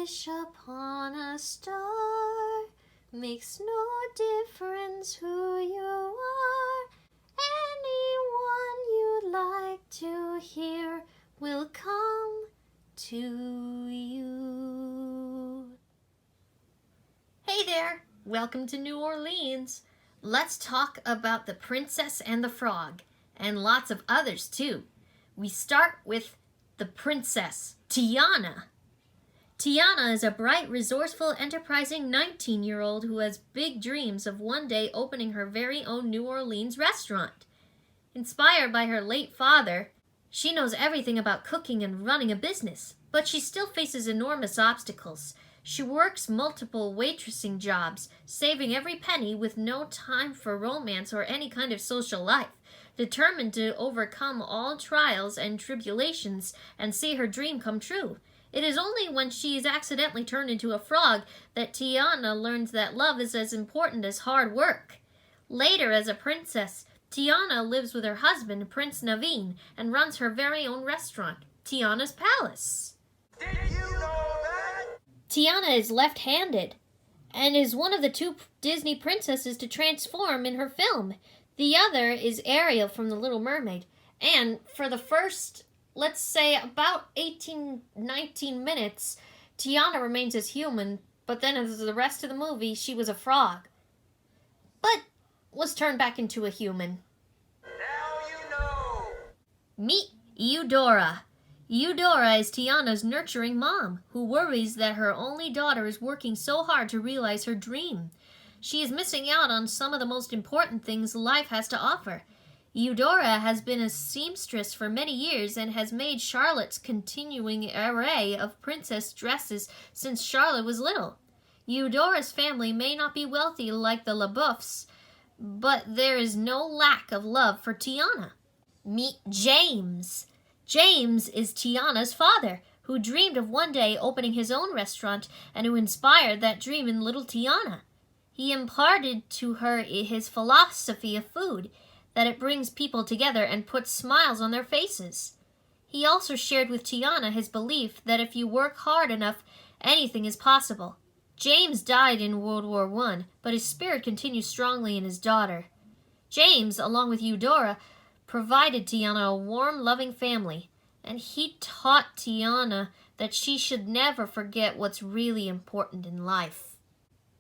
wish upon a star. Makes no difference who you are. Anyone you'd like to hear will come to you. Hey there! Welcome to New Orleans. Let's talk about The Princess and the Frog, and lots of others too. We start with the princess, Tiana. Tiana is a bright, resourceful, enterprising 19-year-old who has big dreams of one day opening her very own New Orleans restaurant. Inspired by her late father, she knows everything about cooking and running a business, but she still faces enormous obstacles. She works multiple waitressing jobs, saving every penny with no time for romance or any kind of social life, determined to overcome all trials and tribulations and see her dream come true. It is only when she is accidentally turned into a frog that Tiana learns that love is as important as hard work. Later, as a princess, Tiana lives with her husband, Prince Naveen, and runs her very own restaurant, Tiana's Palace. Did you know that? Tiana is left-handed and is one of the two Disney princesses to transform in her film. The other is Ariel from The Little Mermaid. And for the first, let's say, about 19 minutes, Tiana remains as human, but then as the rest of the movie, she was a frog. But was turned back into a human. Now you know. Meet Eudora. Eudora is Tiana's nurturing mom, who worries that her only daughter is working so hard to realize her dream. She is missing out on some of the most important things life has to offer. Eudora has been a seamstress for many years and has made Charlotte's continuing array of princess dresses since Charlotte was little. Eudora's family may not be wealthy like the LaBeoufs, but there is no lack of love for Tiana. Meet James. James is Tiana's father, who dreamed of one day opening his own restaurant and who inspired that dream in little Tiana. He imparted to her his philosophy of food, that it brings people together and puts smiles on their faces. He also shared with Tiana his belief that if you work hard enough, anything is possible. James died in World War I, but his spirit continues strongly in his daughter. James, along with Eudora, provided Tiana a warm, loving family, and he taught Tiana that she should never forget what's really important in life.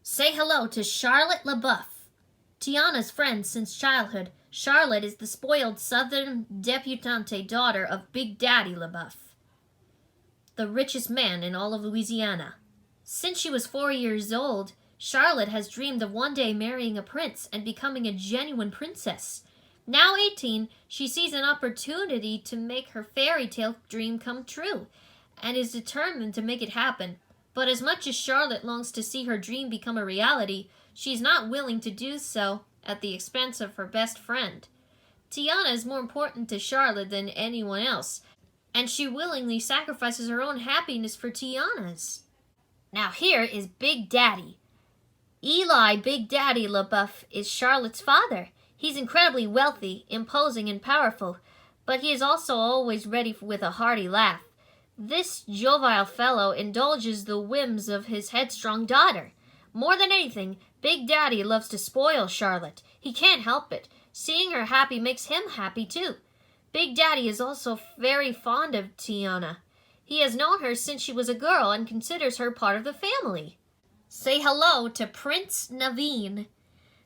Say hello to Charlotte LaBeouf. Tiana's friend since childhood, Charlotte is the spoiled Southern debutante daughter of Big Daddy LaBeouf, the richest man in all of Louisiana. Since she was 4 years old, Charlotte has dreamed of one day marrying a prince and becoming a genuine princess. Now 18, she sees an opportunity to make her fairy tale dream come true, and is determined to make it happen. But as much as Charlotte longs to see her dream become a reality, she's not willing to do so at the expense of her best friend. Tiana is more important to Charlotte than anyone else, and she willingly sacrifices her own happiness for Tiana's. Now here is Big Daddy. Eli Big Daddy LaBeouf is Charlotte's father. He's incredibly wealthy, imposing, and powerful, but he is also always ready with a hearty laugh. This jovial fellow indulges the whims of his headstrong daughter. More than anything, Big Daddy loves to spoil Charlotte. He can't help it. Seeing her happy makes him happy too. Big Daddy is also very fond of Tiana. He has known her since she was a girl and considers her part of the family. Say hello to Prince Naveen.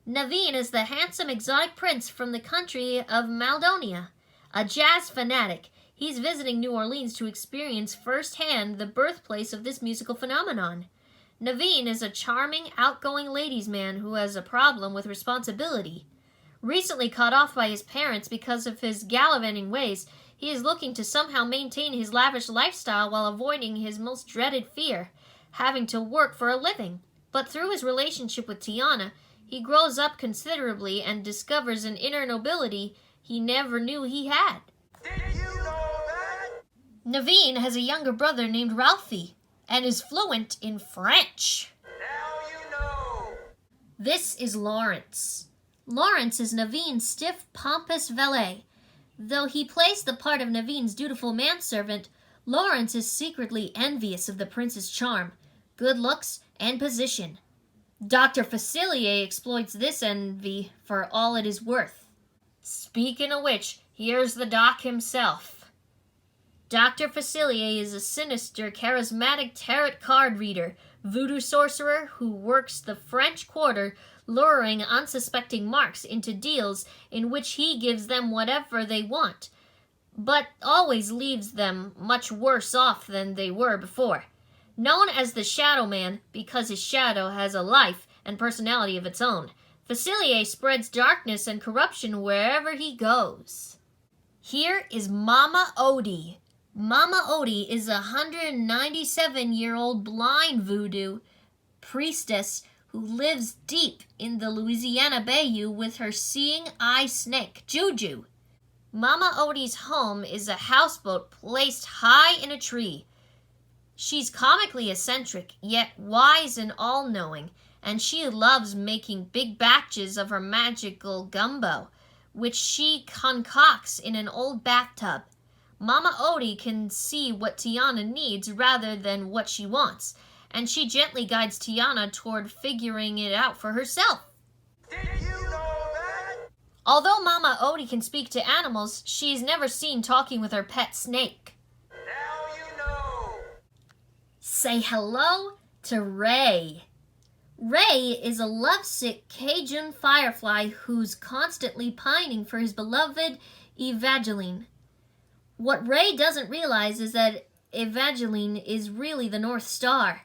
Naveen is the handsome exotic prince from the country of Maldonia. A jazz fanatic, he's visiting New Orleans to experience firsthand the birthplace of this musical phenomenon. Naveen is a charming, outgoing ladies' man who has a problem with responsibility. Recently cut off by his parents because of his gallivanting ways, he is looking to somehow maintain his lavish lifestyle while avoiding his most dreaded fear, having to work for a living. But through his relationship with Tiana, he grows up considerably and discovers an inner nobility he never knew he had. Did you know that? Naveen has a younger brother named Ralphie and is fluent in French. Now you know. This is Lawrence. Lawrence is Naveen's stiff, pompous valet. Though he plays the part of Naveen's dutiful manservant, Lawrence is secretly envious of the prince's charm. good looks, and position. Dr. Facilier exploits this envy for all it is worth. Speaking of which, here's the doc himself. Dr. Facilier is a sinister, charismatic tarot card reader, voodoo sorcerer who works the French Quarter, luring unsuspecting marks into deals in which he gives them whatever they want, but always leaves them much worse off than they were before. Known as the Shadow Man because his shadow has a life and personality of its own, Facilier spreads darkness and corruption wherever he goes. Here is Mama Odie. Mama Odie is a 197-year-old blind voodoo priestess who lives deep in the Louisiana bayou with her seeing eye snake, Juju. Mama Odie's home is a houseboat placed high in a tree. She's comically eccentric, yet wise and all-knowing, and she loves making big batches of her magical gumbo, which she concocts in an old bathtub. Mama Odie can see what Tiana needs rather than what she wants, and she gently guides Tiana toward figuring it out for herself. Did you know that? Although Mama Odie can speak to animals, she's never seen talking with her pet snake. Now you know. Say hello to Ray. Ray is a lovesick Cajun firefly who's constantly pining for his beloved Evangeline. What Ray doesn't realize is that Evangeline is really the North Star.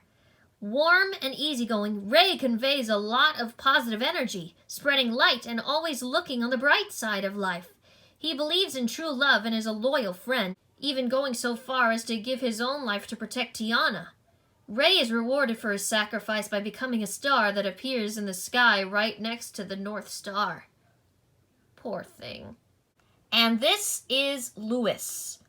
Warm and easygoing, Ray conveys a lot of positive energy, spreading light and always looking on the bright side of life. He believes in true love and is a loyal friend, even going so far as to give his own life to protect Tiana. Ray is rewarded for his sacrifice by becoming a star that appears in the sky right next to the North Star. Poor thing. And this is Louis.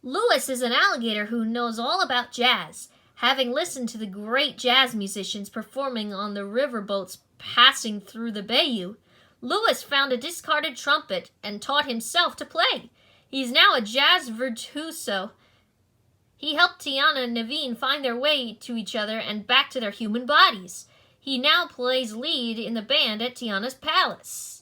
Louis is an alligator who knows all about jazz, having listened to the great jazz musicians performing on the riverboats passing through the bayou. Louis found a discarded trumpet and taught himself to play. He's now a jazz virtuoso. He helped Tiana and Naveen find their way to each other and back to their human bodies. He now plays lead in the band at Tiana's palace.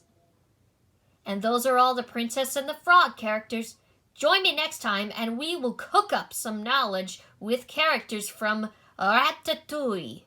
And those are all the Princess and the Frog characters. Join me next time and we will cook up some knowledge with characters from Ratatouille.